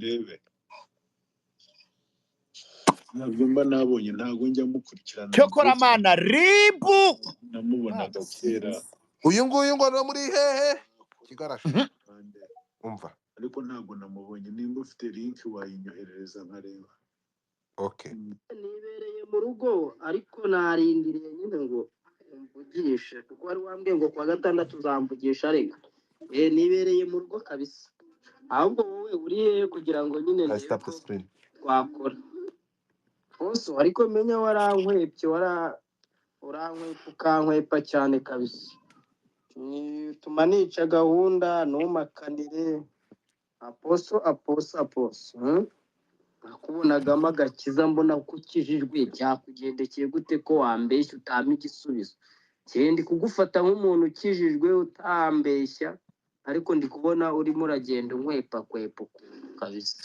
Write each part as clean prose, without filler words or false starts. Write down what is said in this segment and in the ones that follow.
ndebe nabyo mba nabonye ntago njya mukurikirana cyokora mana ribu namubonaga kera uyu nguyu ngo no muri hehe Kigarasha umva ariko ntago namubonye nimba ufite link wayinyoherereza nkareba okay nibereye mu rugo ariko narindiriye nyine ngo mvugishe kuko wari wambwiye ngo kwa gatandatu uzamvugisha rega nibereye mu rugo kabisa ahubwo wowe uri hehe kugira ngo nyine I stop the screen twakora Oso ariko menya warankwepye urankwepa ukankwepa cyane kabisa tuma nica gahunda ntumakanire aposo nakubonagamo agakiza mbona ko ukijijwe byakugendekeye gute ko wambeshya utama igisubizo ndi kugufata nk'umuntu ukijijwe utambeshya ariko ndi kubona urimo uragenda unkwepa kabisa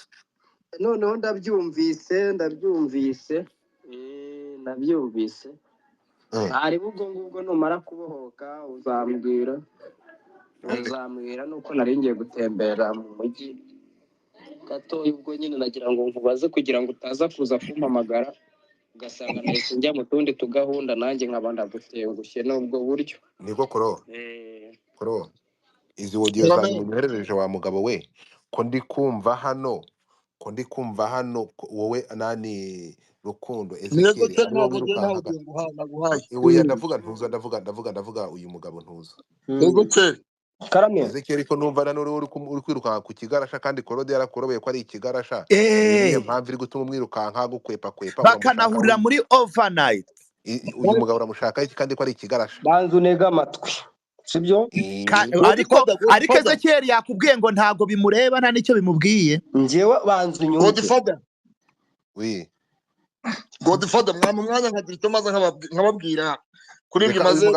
noneho ndabyumvise hareba ubwo ngubwo numara kubohoka uzambwira nuko nari ngiye gutembera mu mujyi gatoya ubwo nyine nagira ngo nkubaze kugira ngo utaza kuza kumpamagara ugasanga nahise njya mu tundi tugahunda nanjye nkaba ndagutengushye n'ubwo buryo niko koro izi audio zanyu munyoherereje wa mugabo we ko ndi kumva hano wowe nani Rukundo Ezekiel wowe ndavuga uyu mugabo ntuza Karame Ezekiel ko numva nano uri kwiruka ku Kigarasha kandi Korode yarakorobeye ko ari Kigarasha niyo mpamvu iri gutuma umwirukanka gukwepa bakanahurira muri overnight uyu mugabo uramushaka iki kandi ko ari Kigarasha banzu nega amatwi sibyo ariko Ezekiel yakubwiye ngo ntago bimureba nta nicyo bimubwiye njyewe banzu nyumve Godfather mwanya nkadirito maze nkababwira kuri ibyo maze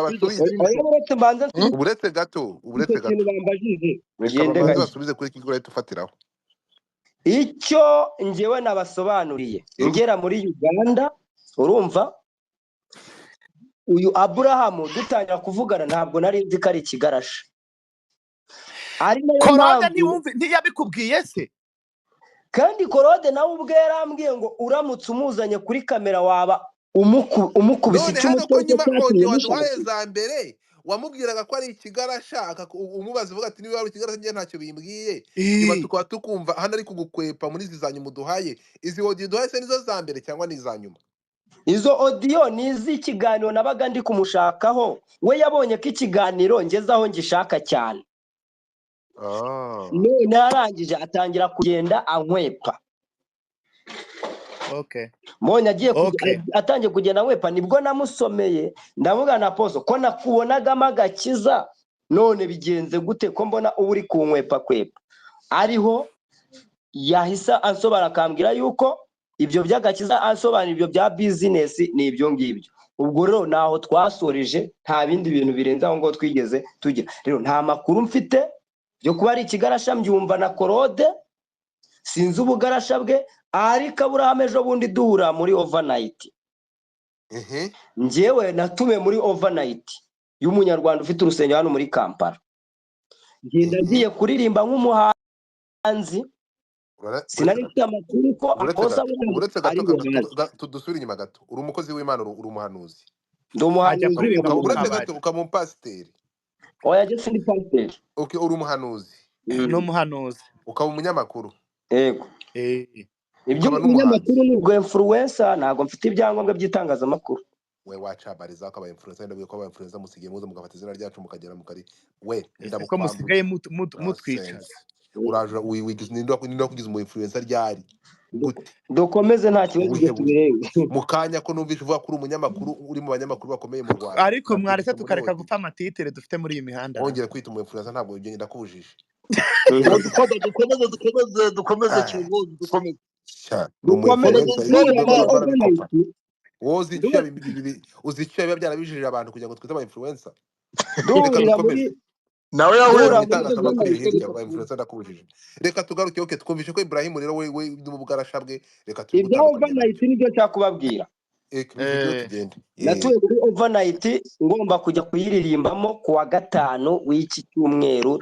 uburetse gato basubize kuri kigura tufatiraho icyo njyewe nabasobanuriye ngera muri Uganda urumva uyu Abrahamu dutangira kuvugana ntabwo nari nzi ko ari Kigarasha ari nayo mpamvu ntiyabikubwiye se kandi Korode nawe ubwe yarambwiye ngo uramutse umuzanye kuri kamera waba umukubise waduhaye za mbere wamubwiraga ko ari Kigarasha umubaza uvuga ati niba ari Kigarasha ngiye ntacyo bimbwiye niba tukaba tukumva hano ari kugukwepa muri izi zanyu muduhaye izi audio duhaye se nizo za mbere cyangwa ni za nyuma izo audio ni iz'ikiganiro nabaga ndi kumushakaho we yabonye ko ikiganiro ngeze aho ngishaka cyane none arangije atangira kugenda ankwepa mbonye atangiye kugenda ankwepa nibwo namusomeye ndavuga na Poso ko nakubonagamo agakiza none bigenze gute ko mbona uba uri kunkwepa ariho yahise ansobara akambwira yuko ibyo by'agakiza ansobanura ibyo bya business ni ibyo ngibyo ubwo rero naho twasoreje nta bindi bintu birenze aho ngo twigeze tugira rero nta makuru mfite byo kuba ari Kigarasha mbyumva na Korode sinzi ubugarasha bwe ariko Abrahamu ejo bundi duhura muri overnight njyewe natume muri overnight y'umunyarwanda ufite urusengero hano muri Kampala ngenda ngiye kuririmba nk'umuhanzi sinari mfite amakuru ko akosa tudusubira inyuma gato uri umukozi w'Imana uri umuhanuzi ndi umuhanuzi uretse gato ukamumpasiteri oya je sindi pasiteri okay uri umuhanuzi n'umuhanuzi ukaba umunyamakuru yego ibyo umunyamakuru ni ubwo influencer ntago mfite ibyangombwa by'itangazamakuru we wacabariza ko aba influencer ndabiye ko aba influencer musigiye muze mugafata izina ryacu mukagera mukari we ko musigaye mutwica uraje wigize nindo kugize umu influencer ryari dukomeze nta kibazo tubirebe mukanya ko numvishe uvuga kuri umunyamakuru uri mu banyamakuru bakomeye mu Rwanda ariko mwaretse tukareka gupfa amatitere dufite muri iyi mihanda wongera kwita umu influencer ntabwo ugenda ndakubujije dukomeze uzicyuye biba byarabijije abantu kugira ngo twite aba influencer nawe yahura influencer ndakubujije reka tugaruke oke twumvishe ko Ibrahim rero we n'ubugarasha bwe reka ibyo overnight nibyo cyakubabwira natuye muri overnight ngomba kujya kuyiririmbamo kuwa gatanu w'iki cyumweru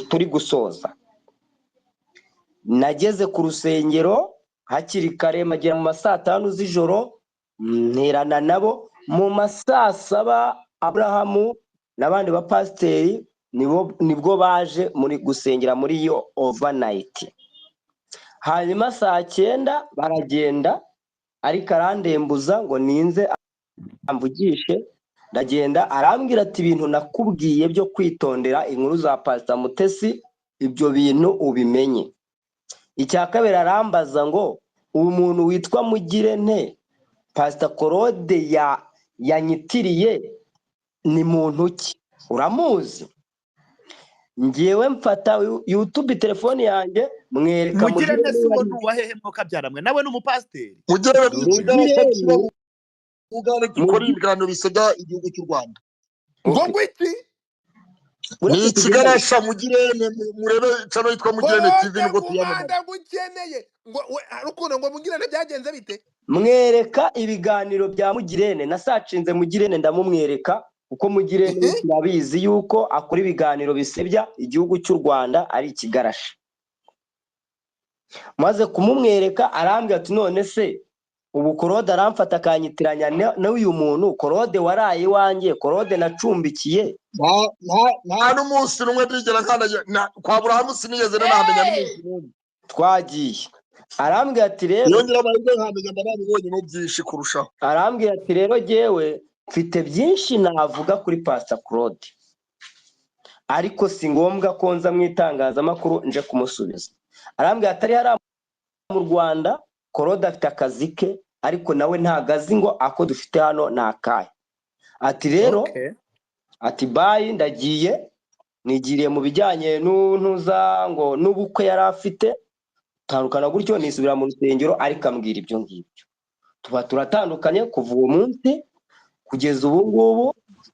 turi gusoza nageze ku rusengero hakiri kare magera mu saa 5 z'ijoro nterana nabo mu saa 7 Abrahamu n'abandi ba pasiteri nibwo baje muri gusengera muri iyo overnight. Hanyuma saa 9 baragenda ariko arandembuza ngo ninze amvugishe, ndagenda arambwira ati ibintu nakubwiye byo kwitondera inkuru za Pastor Mutesi ibyo bintu ubimenye. Icya kabiri arambaza ngo umuntu witwa Mugirente Pastor Claude yanyitiriye ni muntu ki, uramuzi? Ngiyewe mfata YouTube telefone yanjye mwereka Mugirente si wo nuwahehe mwoka byaramwe nawe n'umupasiteri Mugirente ugane dukora ibiganiro bisebya igihugu cy'u Rwanda. ngo iki Ni ikigarasha Mugirente murebe cyano yitwa Mugirente TV ngo tuyamamaze. ndagukeneye ngo arukundo ngo Mugirente byagenze bite? Mwereka ibiganiro bya Mugirente nasacinze Mugirente ndamumwereka uko Mugirente nabizi yuko akora ibiganiro bisebya igihugu cy'u Rwanda ari ikigarasha. Maze kumumwereka arambwira ati none se ubu Claude aramfata akanyitiranya na uyu muntu Claude waraye wanjye Claude nacumbikiye nta n'umunsi n'umwe ndigera nkana kwa Abrahamu sinigeze namenya n'umunsi n'umwe. Twagiye arambwira ati rero yongera amahirwe nkamenya ndabibonye mu byinshi kurushaho. Arambwira ati rero jewe mfite byinshi navuga kuri Pastor Claude ariko si ngombwa ko nza mu itangazamakuru nje kumusubiza. Arambwira ati ari hari mu Rwanda Claude afite akazi ke ariko nawe ntagazi ngo ako dufite hano nakaye. Ati rero ati bayi ndagiye nigiriye mu bijyanye n'untuza ngo n'ubukwe yari afite tandukana gutyo nisubira mu rusengero ariko ambwira ibyo ngibyo. Tuba turatandukanye kuva uwo munsi kugeza ubu ngubu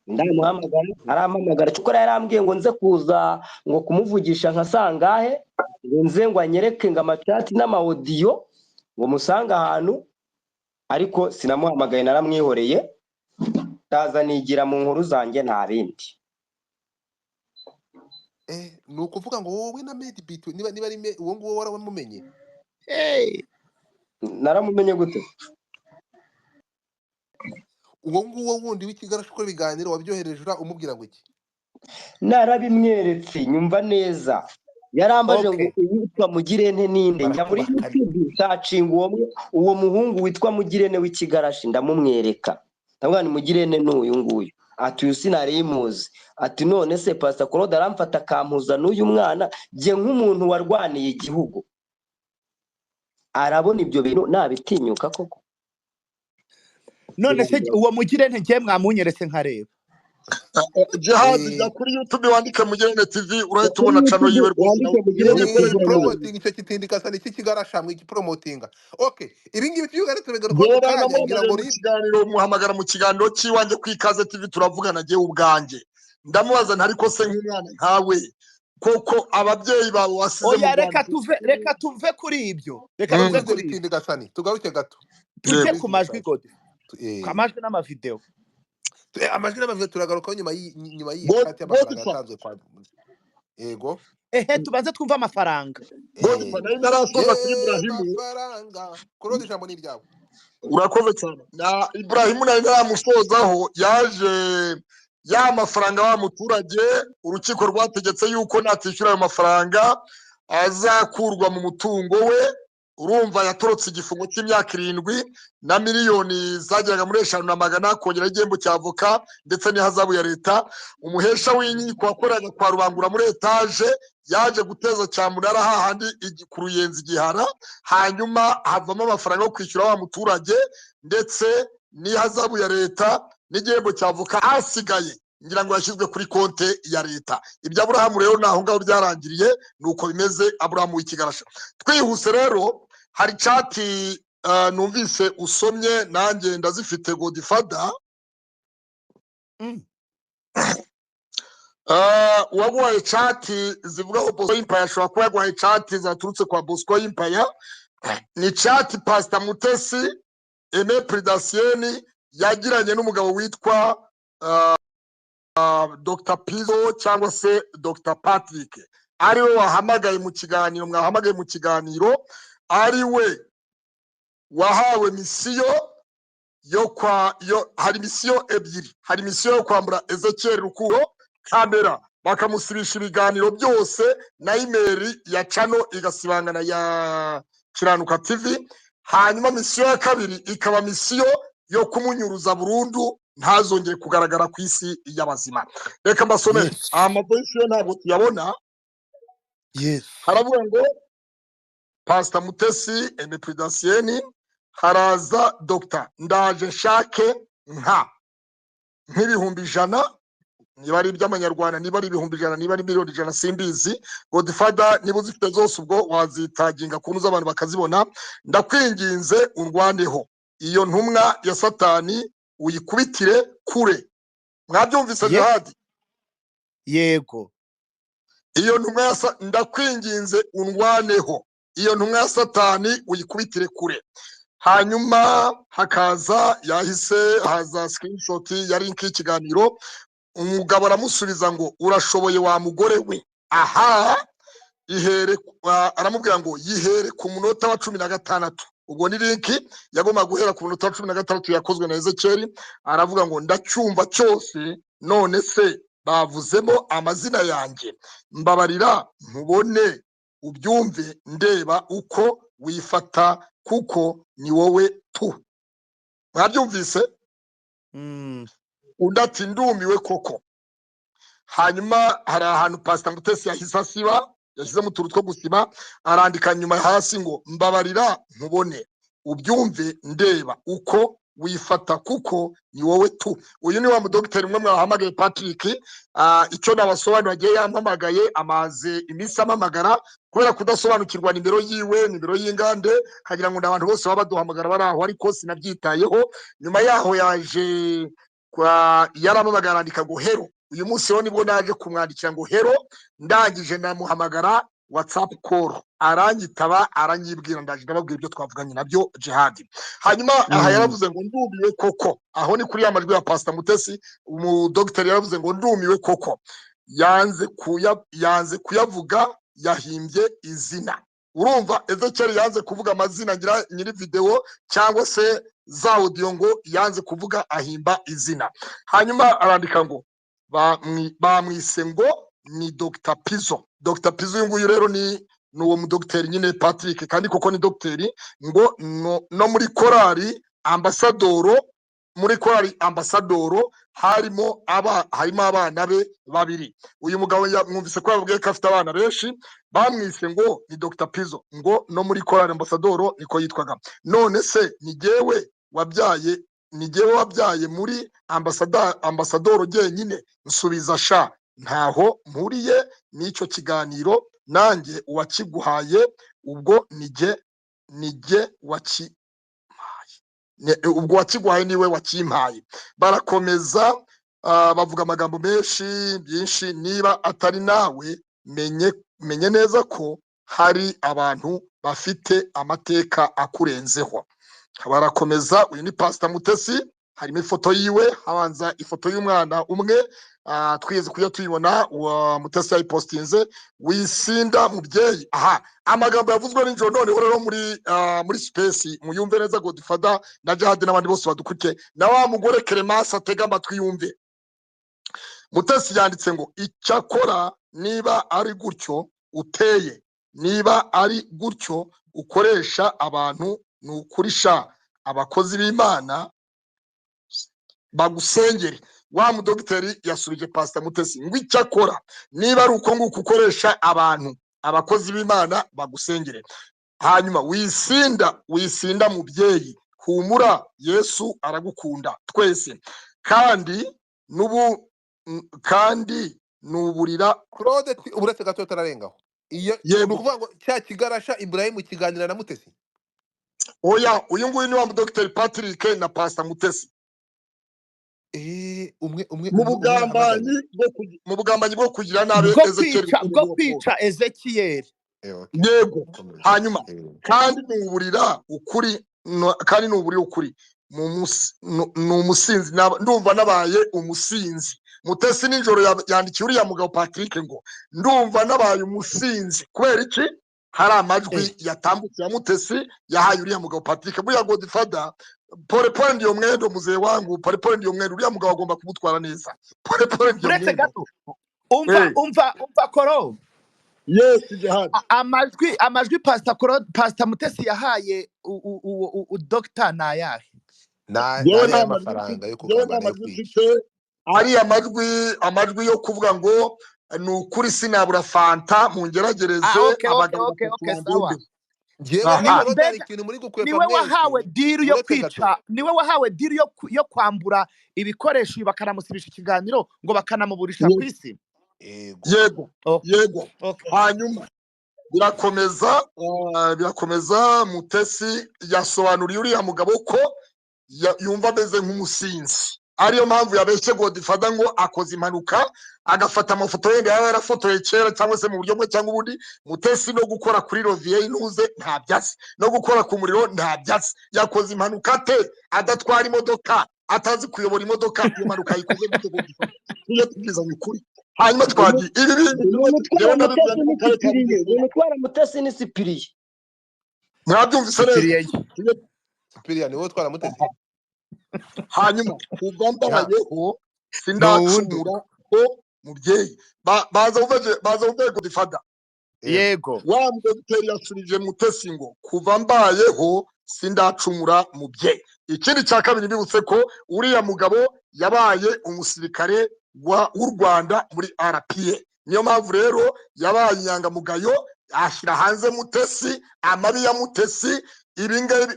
ndamuhamagara arampamagara cyukora yarambwiye ngo nze kuza ngo kumuvugisha nka sangahe ngo nze ngo anyereke ngo amachat n'amaudio ngo musanga ahantu ariko sinamuhamagaye naramwihoreye taza nigira mu nkuru zanjye nta bindi. Nukuvuga ngo wowe na Medbeat niba ari uwo nguwo waramumenye? Naramumenye gute? Uwo nguwo wundi w'ikigarasha ukora ibiganiro wabyohereje umubwira ngo iki? Narabimweretse nyumva neza. Yarambaje ngo yitwa Mugirente ninde njya muri YouTube sacinga uwo muhungu witwa Mugirente w'ikigarashi ndamumwereka. Ndabwana Mugirente n'uyu nguyu. Ati uyu sinarimuzi. Ati none se Pastor Claude aramfata akampuza n'uyu mwana je nk'umuntu warwaniye igihugu. Arabona ibyo bintu nabitinyuka koko. None se uwo Mugirente ngiye mwamunyeretse nkareba. Jihad ya kuri YouTube wandike Mugirente TV urahita ubona channel yiwe rwose promoting icyo kitindika sana iki kigarasha mwiki promotinga. Okay, ibi ngibi byugare tubegaruka kandi ngira ngo ikiganiro muhamagara mu kiganiro kiwanje kwikaze TV turavugana je ubwanje. Ndamubaza ntariko se nk'umwana nkawe koko ababyeyi bawe wasize mu Rwanda. Reka tuve kuri ibyo. Reka tuve kuri kitindika sana. Tugaruke gato. Tuje ku majwi gode. Kamajwi n'amavideo. Amajwi n'amavideo turagaruka nyuma y'ikati y'amafaranga yatanzwe kwa Yego. Tubanze twumva amafaranga. Nari narasoza kuri Ibrahimu. Amafaranga. Kurodi jambo ni ryabo. Urakoze cyane. Na Ibrahimu nari naramusozaho yaje ya mafaranga wa muturage urukiko rwategetse yuko natishyura ayo mafaranga azakurwa mu mutungo we. Urumva yatorotse igifungo cy'imyaka 7 na miliyoni zageraga muri 500 kongera igihembo cy'avoka ndetse n'ihazabu ya leta. Umuhesha w'inkiko wakoraga kwa Rubangura muri etage yaje guteza cyamunara hahandi ku Ruyenzi Gihara, hanyuma havamo amafaranga yo kwishyura wa muturage ndetse n'ihazabu ya leta n'igihembo cy'avoka asigaye ngira ngo yashyizwe kuri konte ya leta. Ibyo Abrahamu rero naho ngaho byarangiriye nuko bimeze Abrahamu w'ikigarasha. Twihuse rero hari chat numvise usomye nanjye ndazifite Godfather. Waguhaye chat zivuga ko Bosco Empire ashobora kuba yaguhaye chat zaturutse kwa Bosco Empire. Ni chat Pastor Mutesi Aimé Prédatienne yagiranye n'umugabo witwa Dr. Pizzo cyangwa se Dr. Patrick. ariwe wahamagaye mu kiganiro, mwahamagaye mu kiganiro, ariwe wahawe misiyo hari misiyo ebyiri. Hari misiyo yo kwambura Ezekiel Rukuro kamera bakamusibisha ibiganiro byose na imeri ya Chano igasibangana ya Kiranuka TV. Hanyuma misiyo ya kabiri ikaba misiyo yo kumunyuruza burundu ntazongere kugaragara ku isi y'abazima. Reka mbasome amavoice ntabwo tuyabona. Haravuga ngo Pastor Mutesi Aime Prudentienne, haraza Dr. Ndaje Nshake nk'ibihumbi 100, niba ari iby'amanyarwanda, niba ari ibihumbi 100, niba ari miliyoni 100 simbizi. Godfather niba uzifite zose ubwo wazitaginga kuntu z'abantu bakazibona. Ndakwinginze urwaneho iyo ntumwa ya Satani uyikubitire kure. Mwabyumvise Jihad? Yego. Iyo ntumwa ndakwinginze urwaneho iyo ntumwa ya Satani uyikubitire kure. Hanyuma hakaza haza screenshot ya link y'ikiganiro. Umugabo aramusubiza ngo urashoboye wa mugore we. Aha aramubwira ngo yihere ku munota wa 16. Ubwo ni link yagomba guhera ku munota wa 16 yakozwe na Ezekiel. Aravuga ngo ndacyumva cyose, none se bavuzemo amazina yanjye, mbabarira nkubone ubyumve ndeba uko wifata kuko ni wowe tu. Mwabyumvise? Undati ndumiwe koko. Hanyuma hari ahantu Pastor Mutesi yahise asiba, yashyize mu turu two gusiba, arandika nyuma hasi ngo mbabarira nkubone ubyumve ndeba uko wifata kuko ni wowe tu. Uyu ni wa mudokiteri umwe mwahamagaye Patrick. Icyo nabasobanura agiye yampamagaye amaze iminsi amamagara kubera kudasobanukirwa nimero yiwe, nimero y'ingande, kagira ngo abantu bose baba baduhamagara bari aho, ariko sinabyitayeho. Nyuma yaho yaje yaramamagara andika ngo hero. Uyu munsi nibwo naje kumwandikira ngo hero, ndangije namuhamagara WhatsApp call, aranyitaba aranyibwira, ndaje ndababwira ibyo twavuganye nabyo Jihad. Hanyuma aha yaravuze ngo ndumiwe koko. Aho ni kuri amajwi ya Pastor Mutesi. Umudokiteri yaravuze ngo ndumiwe koko, yanze kuyavuga, yahimbye izina. Urumva Ezekiel yanze kuvuga amazina nyiri video cyangwa se za audio, ngo yanze kuvuga ahimba izina. Hanyuma arandika ngo bamwise ngo ni Dr. Pizzo. Dr. Pizzo uyu nguyu rero ni uwo mudokiteri nyine Patrick, kandi koko ni dokiteri. Ngo no muri korali ambasadoro harimo abana be babiri. Uyu mugabo mwumvise ko yavuga ko afite abana benshi, bamwise ngo ni Dr. Pizzo, ngo no muri korali ambasadoro niko yitwaga. None se ni jewe wabyaye muri ambasadoro jyenyine? Nsubiza sha ntaho mpuriye n'icyo kiganiro, nanjye uwakiguhaye ubwo nige ubwo wakiguhaye niwe wakimpaye. Barakomeza bavuga amagambo byinshi. Niba atari nawe menye neza ko hari abantu bafite amateka akurenzeho. Barakomeza. Uyu ni Pastor Mutesi, harimo ifoto yiwe, habanza ifoto y'umwana umwe, twigeze kujya tuyibona. Mutesi yayipostinze, wisinda mubyeyi. Aha amagambo yavuzwe n'injoro, none rero muri space muyumve neza. Godfather na Jihad n'abandi bose badukuke, na wa mugore Clemence atega amatwi yumve. Mutesi yanditse ngo icyakora niba ari gutyo uteye, niba ari gutyo ukoresha abantu, nukurisha abakozi b'Imana bagusengere. Wa mudokiteri yasubije Pastor Mutesi ngo icyakora niba ari uko nguko ukoresha abantu, abakozi b'Imana bagusengere. Hanyuma wisinda mubyeyi, humura Yesu aragukunda twese, kandi nuburira. Claude uretse gato tararengaho. Iyo nukuvuga ngo cya kigarasha Ibrahim kiganira na Mutesi. Oya, uyu nguyu ni wa mudokiteri Patrick na Pastor Mutesi. Mu bugambanyi bwo kugira nabi Ezekiel, bwo kwica Ezekiel. Yego. Hanyuma kandi nuburira ukuri, mu umusinzi. Ndumva nabaye umusinzi Mutesi nijoro yandikiye uriya mugabo Patrick ngo ndumva nabaye umusinzi kubera iki hari amajwi yatambutse ya Mutesi yahaye uriya mugabo Patrick buriya Godfather pole ndiyo mwendo muzee wangu pole ndiyo mwendo uriya mugabo agomba kumutwara neza pole ndiyo uretse mwendo gato umva koro yes jihad amajwi Pastor Mutesi yahaye Dr. Nayahe nari amafaranga yo kugamba ari amajwi yo kuvuga ngo ni ukuri sinabura fanta mu ngeragereze abagabo niwe wahawe deal yo kwica niwe wahawe deal yo kwambura ibikoresho bakanamusibisha ikiganiro ngo bakanamuburisha ku isi yego hanyuma birakomeza Mutesi yasobanuriye uriya mugabo ko yumva ameze nk'umusinzi ariyo mpamvu yabeshye Godfather ngo akoze impanuka agafata amafoto yenda yaba yarafotoye kera cyangwa se mu buryo bwe cyangwa ubundi. Mutesi no gukora kuri Rovier inuze nta byatsi no gukora ku muriro nta byatsi yakoze impanuka te adatwara imodoka atazi kuyobora imodoka iyo mpanuka yikoze gute Godfather niyo tubizanye ukuri hanyuma twagi ibi umutwara Mutesi ni Sipiriye mwabyumvise neza Sipiriye niwe utwara Mutesi hanyuma kuva mbayeho sindacumura ko mubyeyi baza uvuye Godfather yego wa mudogiteri yasubije Mutesi ngo kuva mbayeho sindacumura mubyeyi. Ikindi cya kabiri bibutse ko uriya mugabo yabaye umusirikare w'u Rwanda muri RPA niyo mpamvu rero yabaye inyangamugayo ashyira hanze Mutesi amabi ya Mutesi ibingabi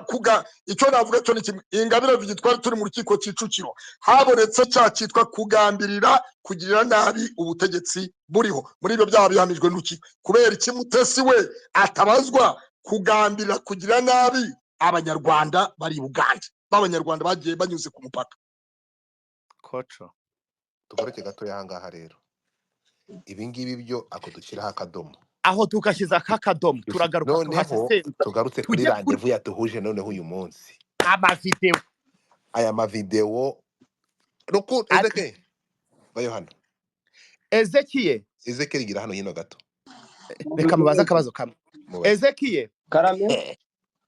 kuga icyo navuga cyo ni Ingabire vigitwari turi mu rukiko Kicukiro habonetse cya cyitwa kugambirira kugirira nabi ubutegetsi buriho muri ibyo byaha bihamijwe n'uki kubera iki Mutesi we atabazwa kugambirira kugira nabi abanyarwanda bari Uganda b'abanyarwanda bagiye banyuze ku mupaka koco tukoreke gato yangaha rero ibingibi byo akudukiraho akadomo aho tukashyiza akadomo turagaruka tugarutse kuri randevu yatuhuje noneho uyu munsi aya mavideo ruku bayo hano Ezekiel gira hano hino gato reka mubaza akabazo kamwe Ezekiel karame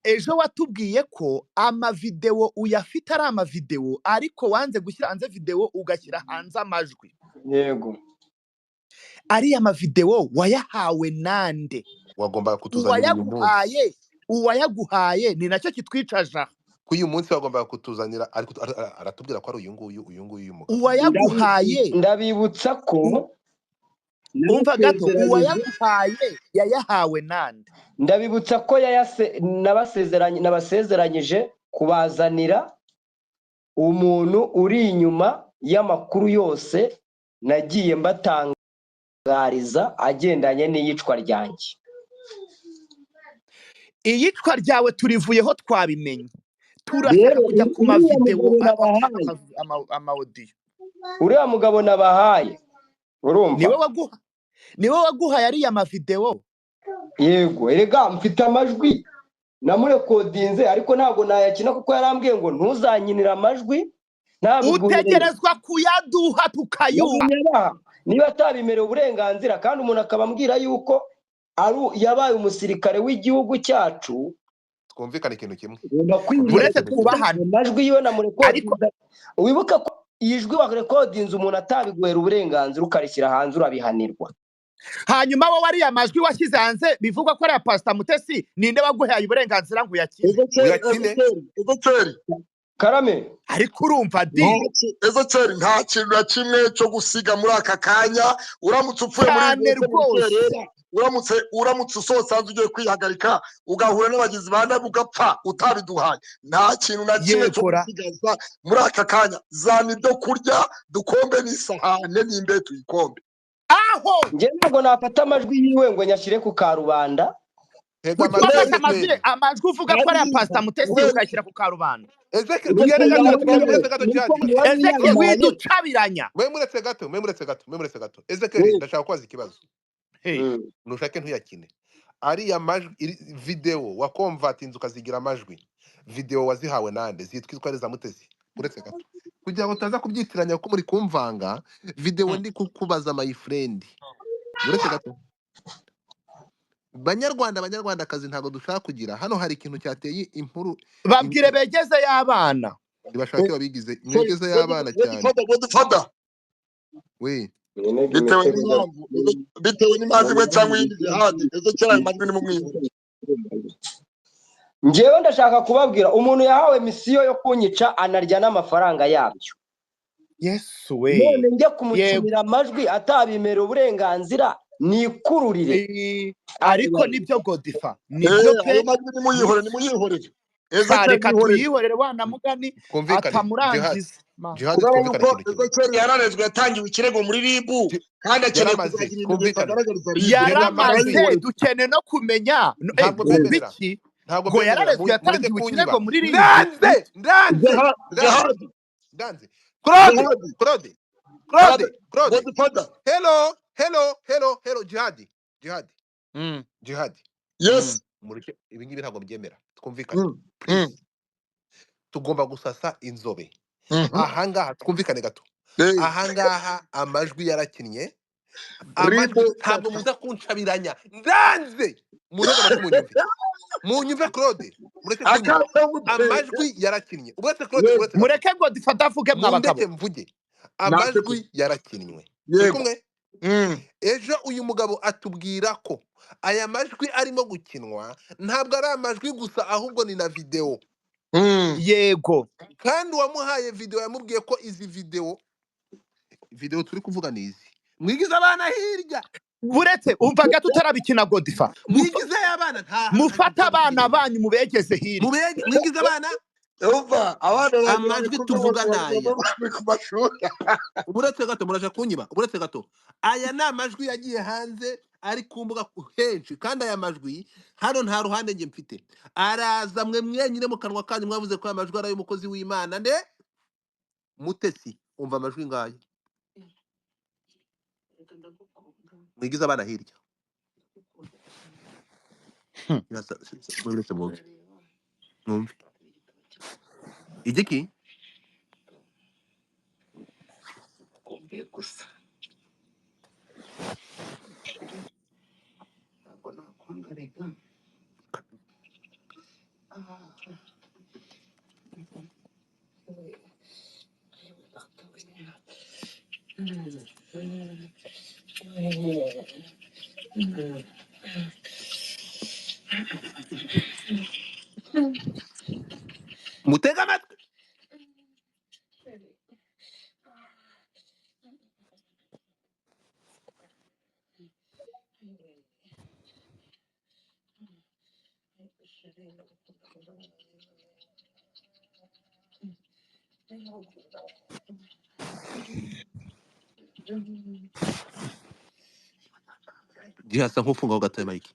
ejo watubwiye ko amavideo uyafite ari amavideo ariko wanze gushyira hanze video ugashyira hanze amajwi yego ari amavideo wayahawe nande wagomba kutuzanira uwayaguhaye ni nacyo kitwicaja kuyu munsi wagomba kutuzanira ariko aratubwira ko ari uyu nguyu uwayaguhaye ndabibutsa ko umva gato uwayaguhaye yayahawe nande ndabibutsa ko nabasezeranyije kubazanira umuntu uri inyuma y'amakuru yose nagiye mbatangariza agendanye n'iyicwa ryanjye. Iyicwa ryawe turivuyeho twabimenye turashaka kujya ku mavideo amaudio uriya mugabo nabahaye urumva niwe waguhaye ari amavideo yego erega mfite amajwi namurekodinze ariko ntabwo nayakina kuko yarambwiye ngo ntuzanyinira amajwi utegerezwa kuyaduha tukayuha niba atabimerewe uburenganzira kandi umuntu akabambwira yuko yabaye umusirikare w'igihugu cyacu twumvikana ikintu kimwe uretse kubahana amajwi yiwe namurekodinze wibuka ko ijwi wa rekodinze umuntu atabiguhera uburenganzira ukarishyira hanze urabihanirwa hanyuma wowe ari amajwi washyize hanze bivugwa ko ari Pastor Mutesi ninde waguhaye uburenganzira ngo uyakine karame ariko urumva Ezekiel nta kintu na kimwe cyo gusiga muri aka kanya uramutse upfuye muri uramutse usosanze ugiye kwihagarika ugahura n'abagizi ba nabi ugapfa utabiduhaye nta kintu na kimwe cyo gusigaza muri aka kanya zana ibyo kurya dukombe n'isahane n'imbe tuyikombe aho nge ntabwo nafata amajwi yiwe ngo nyashyire ku karubanda amajwi uvuga ko ari Pastor Mutesi ukashyira ku karubanda Ezekiel widucabiranya mwemuretse gato Ezekiel ndashaka kwaza ikibazo nushake ntuyakine ari ya majwi video wa convert inzu kazigira amajwi video wazihawe nande zitwizwa ari za Mutesi uretse gato kugira ngo utaza kubyitiranya ko muri kumvanga video ndi kukubaza my friend. Uretse gato banyarwandakazi ntago dushaka kugira hano hari ikintu cyateye inkuru babwire begeze y'abana ntibashake babigize mwegeze y'abana cyane Godfather we bitewe n'impamvu imwe cyangwa iyindi jihadi ezo kera ayo majwi ni mu mwiza. Njyewe ndashaka kubabwira umuntu yahawe misiyo yo kunyica anarya n'amafaranga yabyo. Yesu we none njye kumucumira amajwi atabimera uburenganzira nikururire. Ariko nibyo Godifa nibyo pe ayo majwi nimuyihorere reka tuyihorere wana mugani atamurangiza kubera yuko Ezekiel yararezwe yatangiwe ikirego muri ribu kandi akeneye kuzagira ibimenyetso agaragariza yaramaze dukeneye no kumenya biki ngo yararezwe yatangiwe ikirego muri ribu. Danze Claude hello Jihadi yes mureke ibi ngibi ntabwo byemera twumvikane tugomba gusasa inzobe ahangaha twumvikane gato ahangaha amajwi yarakinnye ntabwo muza kuncabiranya ndanze munyumve Claude mureke amajwi yarakinnye uretse Claude mureke Godifa davuge mwabagabo mvuge amajwi yarakinnye kumwe ejo uyu mugabo atubwira ko aya majwi arimo gukinwa ntabwo ari amajwi gusa ahubwo ni na video. Yego kandi wamuhaye video yamubwiye ko izi video turi kuvuga nizi mwigize abana hirya buretse umvaga tutarabikina Godifa mwigize abana mufata abana banyu mubegeze hirya mwigize abana amajwi tuvuga naya uretse gato muraje kunyiba uretse gato aya ni amajwi yagiye hanze ari ku mbuga henshi kandi aya majwi hano nta ruhande nge mfite araza mwe mwenyine mu kanwa kanyu mwavuze ko aya majwi ari ay'umukozi w'Imana nde Mutesi umva amajwi ngayo mwigize abana hirya mwumve igiki gusa mutega amatwi Gihasa nk'ufungaho gato Mike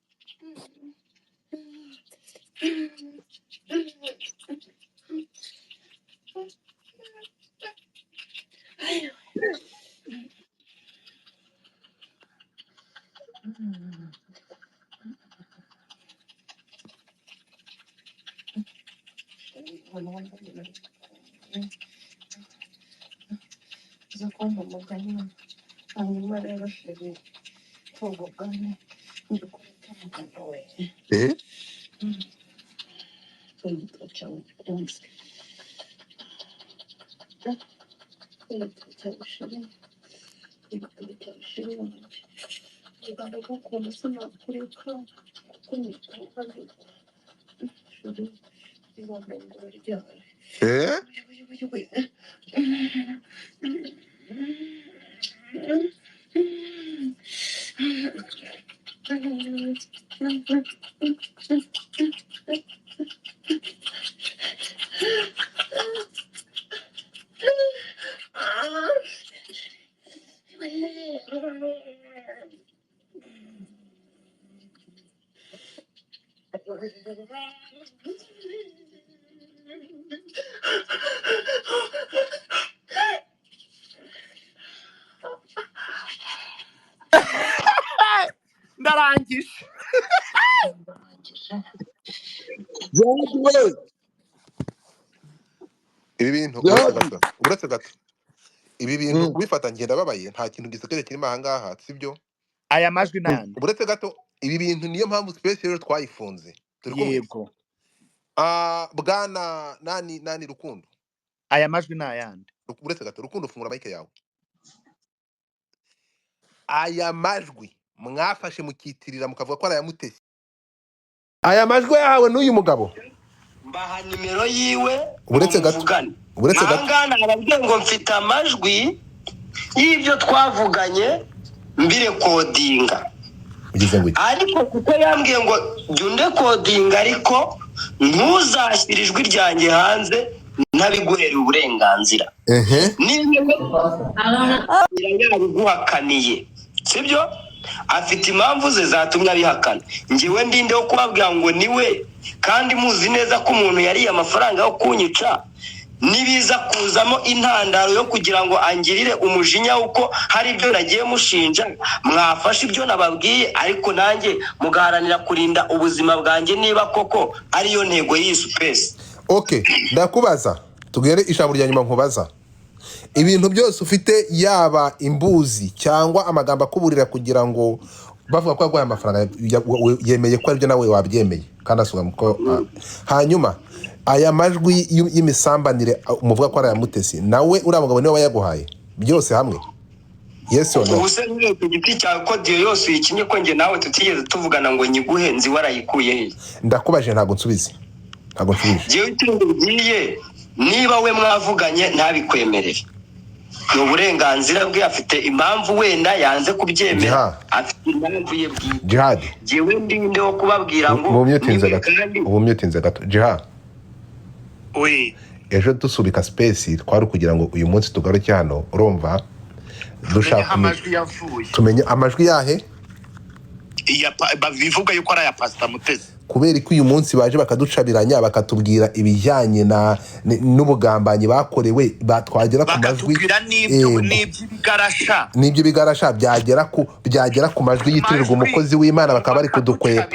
ndarangije ibi bintu uretse gato ibi bintu ubifata ngenda babaye nta kintu gisekeje kirimo aha ngaha sibyo aya majwi n'ayandi uretse gato ibi bintu niyo mpamvu space rero twayifunze yego bwana nani Rukundo aya majwi n'ayandi uretse gato Rukundo fungura mic yawe aya majwi mwafashe mukitirira mukavuga ko ari aya Mutesi aya majwi yahawe n'uyu mugabo mbaha nimero yiwe uretse gato ngana arabwiye ngo mfite amajwi y'ibyo twavuganye mbire kodinga ariko kuko yambwiye ngo junde kodinga ariko ntuzashyira ijwi ryanjye hanze ntabiguhera uburenganzira niba yarabiguhakaniye sibyo afite impamvu ze zatumye abihakana ngewe ndinde wo kubabwira ngo niwe kandi muzi neza ko umuntu yariye amafaranga yo kunyica nibiza kuzamo intandaro yo kugira ngo angirire umujinya uko hari ibyo nagiye mushinja mwafashe ibyo nababwiye ariko nanjye mugaharanira kurinda ubuzima bwanjye niba koko ariyo ntego y'isupesi. Okay, ndakubaza tugere ijambo rya nyuma nkubaza ibintu byose ufite yaba imbuzi cyangwa amagambo akuburira kugira ngo bavuga ko agwaye amafaranga yemeye ko aribyo nawe wabyemeye kandi asuga muko hanyuma aya majwi y'imisambanire umuvuga ko ari aya Mutesi nawe uriya mugabo niwe wayaguhaye byose hamwe yes or no ubuse niyo giti cya kodiyo yose ikinye ko nge nawe tutigeze tuvugana ngo nyiguhe nzi warayikuye he ndakubaje ntago nsubize jewe itungiye niba we mwavuganye ntabikwemerere no burenganzira bwe afite impamvu wenda yanze kubyemera afite impamvu ye bwite Jihad jewe ndinde wo kubabwira ngo ubumyetinze gato Jihad ejo dusubika space twari kugira ngo uyu munsi tugaruke hano urumva dushaka tumenye amajwi yahe bivuga yuko ari aya Pastor Mutesi kubera ko uyu munsi baje bakaducabiranya bakatubwira ibijyanye n'ubugambanyi bakorewe batwagera ku majwi n'ibyo bigarasha byagera ku majwi yitirirwa umukozi w'Imana bakaba bari kudukwepa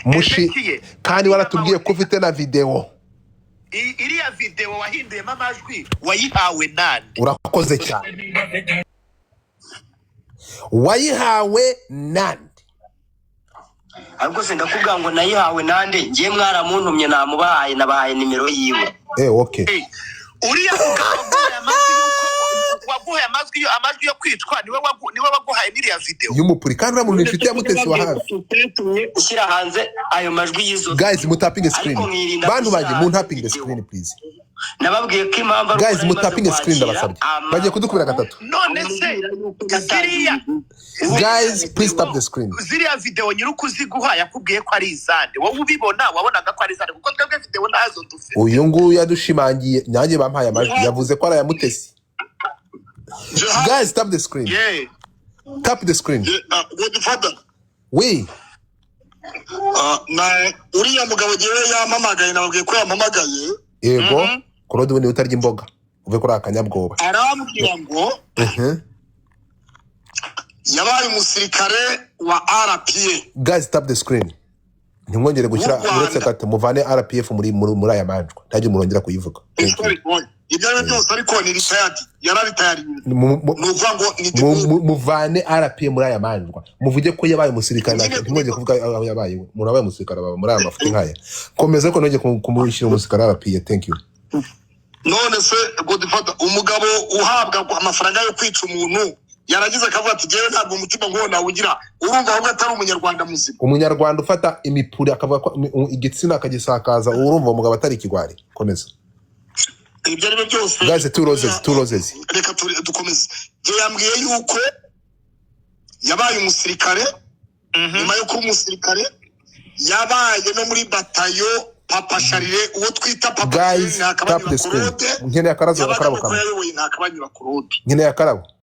mushi kandi waratubwiye ko ufite na video iriya video wahinduyemo amajwi wayihawe nande urakoze cyane wayihawe nande ariko se ndakubwira ngo nayihawe nande ngiye mwaramuntumye namubahaye nabahaye nimero yiwe okay uriya waguhaye amajwi yo kwicwa niwe waguhaye n'iriya video y'umupuri kandi uramuntu inshuti ya Mutesi wa hafi ushyira hanze ayo majwi y'izo guys mutapping screen bantu baje mu tapping screen please nababwiye ko impamvu guys mutapping screen ndabasabye bagiye kudukubira gatatu none se ziriya guys please tap the screen ziriya video nyirukuziguha yakubwiye ko ari izande wowe ubibona wabonaga ko ari izande kuko twebwe video nazo dufite uyu nguyu yadushimangiye nyange bampaye amajwi yavuze ko ari aya Mutesi guys tap the screen tap the screen Godfather we na uriya mugabo jewe yampamagaye nababwiye ko yampamagaye yego Claude ubundi utarya imboga uve kuri akanyabwoba arambwira ngo yabaye umusirikare wa RPA guys tap the screen ntimwongere gushyira uretse gato muvane RPF muri aya manjwa ntajye murongera kuyivuga ibyo byose ariko ni retired yararetired nuvuga ngo muvane RPA muri aya manjwa muvuge ko yabaye umusirikare ntimwongere kuvuga yabaye murabaye umusirikare baba muri aya mafuti nkaya komeza ko nongeye kumushyira umusirikare RPA thank you none se Godfather umugabo uhabwa amafaranga yo kwica umuntu yaragize akavuga ati jewe ntabwo umutima nkona ugira urumva ahubwo atari umunyarwanda muzima umunyarwanda ufata imipuri akavuga ko igitsina akagisakaza urumva umugabo atari ikigwari komeza ibyo ari byo byose guys two roses reka dukomeze je yambwiye yuko yabaye umusirikare nyuma yo kuba umusirikare yabaye no muri batayo Papa Sharire uwo twita Papa Sharire ntakabanyura Claude nkeneye akarazo akarabo kamwe ntakabanyura Claude nkeneye akarabo